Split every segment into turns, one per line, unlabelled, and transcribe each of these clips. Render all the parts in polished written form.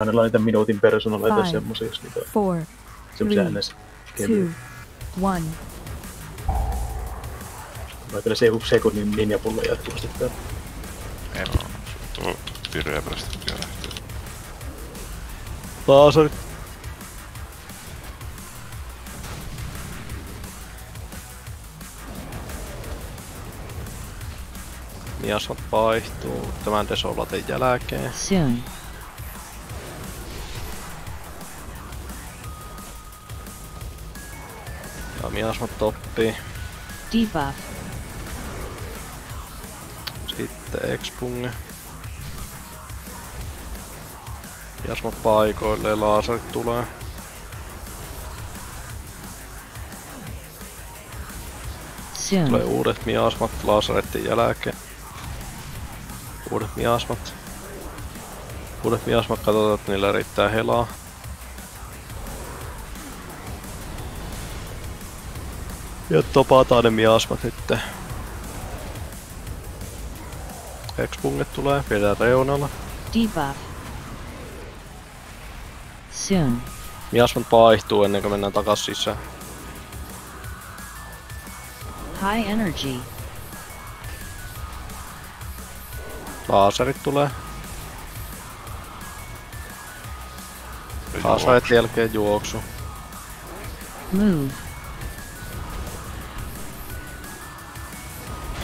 Hänellä on niitä minuutin personaleita
5,
semmosia, jos niitä
4,
semmosia
3,
ns.
2, 1.
Mä kyllä se joku sekunnin ninjapulla jatkuvasti täällä.
Ei vaan. Tuo pireä päästettyä lähtee.
Laasari.
Miasmat vaihtuu tämän desolaten jälkeen.
Soon.
Ja miasmat toppii.
Debuff.
Sitten expunge. Miasmat paikoille, laaserit tulee. Tulee
Soon.
uudet miasmat laasereiden jälkeen. Uudet miasmat. Uudet miasmat, katsotaan, että niillä riittää helaa. Ja topataan ne miasmat nyt. Expunget tulee, pidetään reunalla.
Debuff. Soon.
Miasmat vaihtuu ennen kuin mennään takas sisään.
High energy.
Laaserit tulee. Laaserit jälkeen juoksu.
Move.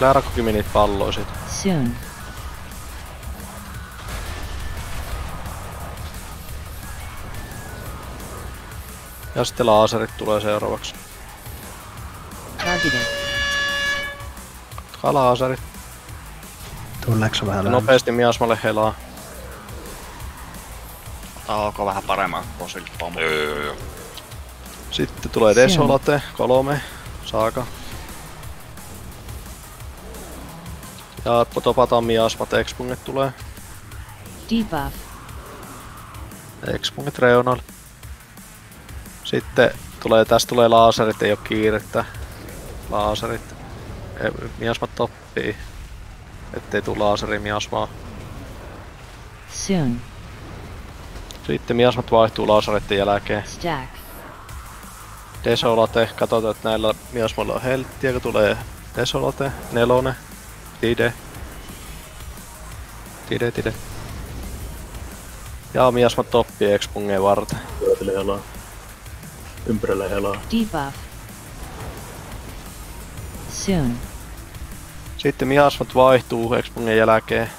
Rakkokin menit palloisit.
Soon.
Ja sitten laaserit tulee seuraavaksi.
Targeted.
Laaserit.
Tuleeko se vähän
Nopeasti miasmalle helaa.
Onko vähän paremman fossiilipomu?
Joo.
Sitten tulee Desolate, 3, Saaka. Ja topataan miasmat, expunget tulee.
Debuff.
Expunget reunalle. Sitten tästä tulee laaserit, ei oo kiirettä. Laaserit. Miasmat toppii. Ettei tuu laaseri miasmaa.
Soon.
Sitten miasmat vaihtuu laasereiden jälkeen.
Stack.
Desolate, katsotaan, että näillä miasmoilla on helttiä, kun tulee Desolate, 4, Tide. Tide. Ja miasmat toppii expungeen varten.
Pyörätele helaa. Ympärillä helaa.
Debuff. Soon.
Sitten miasmat vaihtuu expungen jälkeen.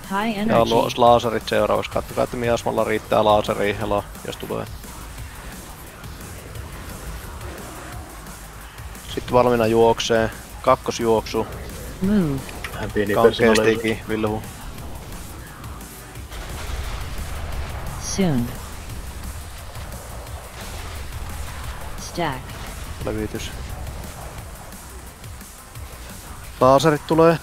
High
Ja
energy.
laaserit seuraavaksi. Katsokaa, että miasmalla riittää laaseriin helaa, jos tulee. Sitten valmiina juoksee. Kakkosjuoksu.
Move.
Vähän pieni personaleita.
Kankeestikin, Vilhu.
Soon. Stack.
Levitys. Laaserit tulee.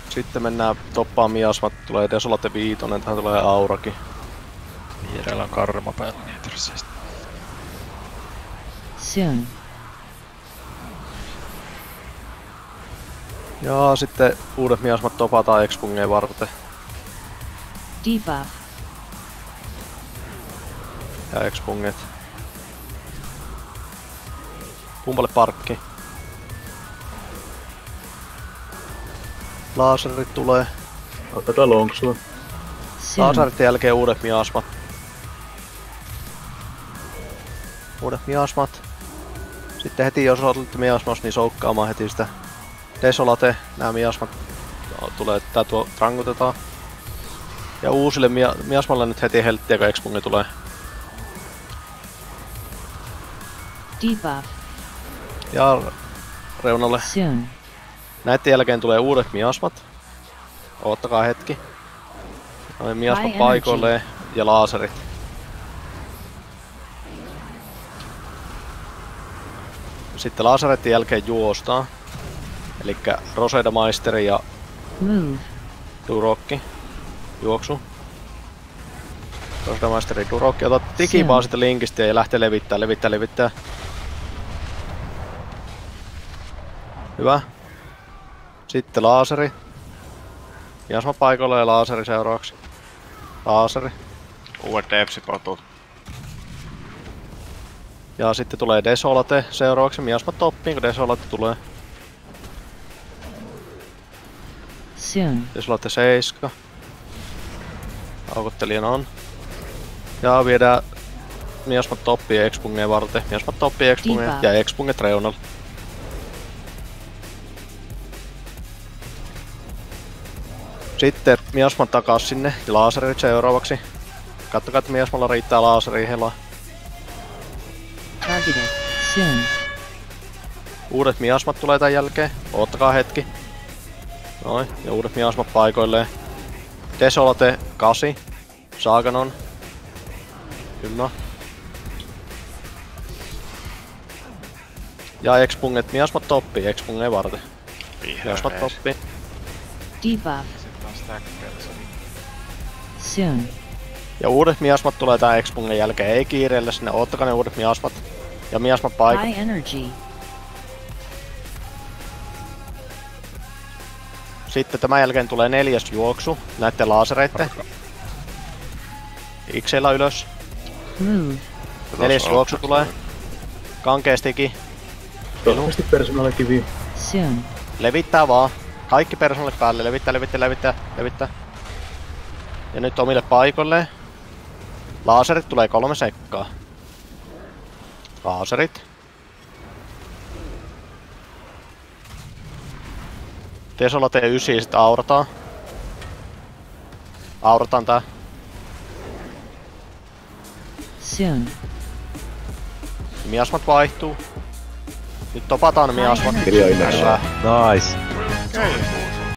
Sitten mennään toppaan miasmat, tulee Desolate 5, tähän tulee Aurakin.
Vierellä on karma päällä Nitrasista.
Soon.
Ja sitten uudet miasmat topataan expungeen varten.
Debuff.
Ja expunget. Pumpalle parkki. Laaserit tulee.
Ottakaa longsua.
Soon.
Laaserit jälkeen uudet miasmat. Uudet miasmat. Sitten heti jos olet miasmas, niin soukkaamaan heti sitä Desolate. Nää miasmat tulee, tää tuo trangutetaan. Ja uusille miasmalle nyt heti helttiä, kun expunge tulee.
Debuff.
Ja reunalle.
Soon.
Näiden jälkeen tulee uudet miasmat. Oottakaa hetki. Noin miasmat
High
paikoilleen ja laaserit. Sitten laasereiden jälkeen juostaan. Elikkä Roseda Maisteri ja
Move.
Durokki. Juoksu. Roseda Maisteri Durokki. Ota tiki vaan sitä linkistä ja lähtee levittää. Hyvä. Sitten laaseri. Miasma paikoille ja laaseri seuraavaksi. Laaseri.
Uudet Depsi-potut.
Ja sitten tulee Desolate seuraavaksi. Miasma toppiin, kun Desolate tulee.
Soon.
Desolate 7. Aukottelijana on. Ja viedään Miasma toppiin Expungeen varten. Miasma toppiin Expungeen
Diva.
ja Expunget reunalla. Sitten Miasma takas sinne ja laaserit seuraavaksi. Kattokaa, että Miasmalla riittää laaseri helaa.
Targeted. Soon.
Uudet miasmat tulee tän jälkeen. Oottakaa hetki. Noin, ja uudet miasmat paikoilleen. Desolate 8. Saaganon. Kyllä. Ja Expunget miasmat toppii Expungeen varten. Miasmat toppii.
Debuff.
Sitten on stack-persi.
Soon.
Ja uudet miasmat tulee tän Expungen jälkeen. Ei kiireellä sinne, oottakaa ne uudet miasmat. Ja miasmat paikka.
High energy.
Sitten tämän jälkeen tulee 4. juoksu näitten laasereitten. Xellä ylös.
Move.
4. juoksu tulee. Kankeestikin.
Toivottavasti persoonallekivi.
Soon.
Levittää vaan. Kaikki persoonalle päälle. Levittää. Ja nyt omille paikoilleen. Laaserit tulee 3 sekkaa. Laaserit. Desolate 9 sit aurataan. Aurataan tää.
Soon.
Miasmat vaihtuu. Nyt topataan ne miasmat.
High
Kirja
energy.
ylös.
Nice.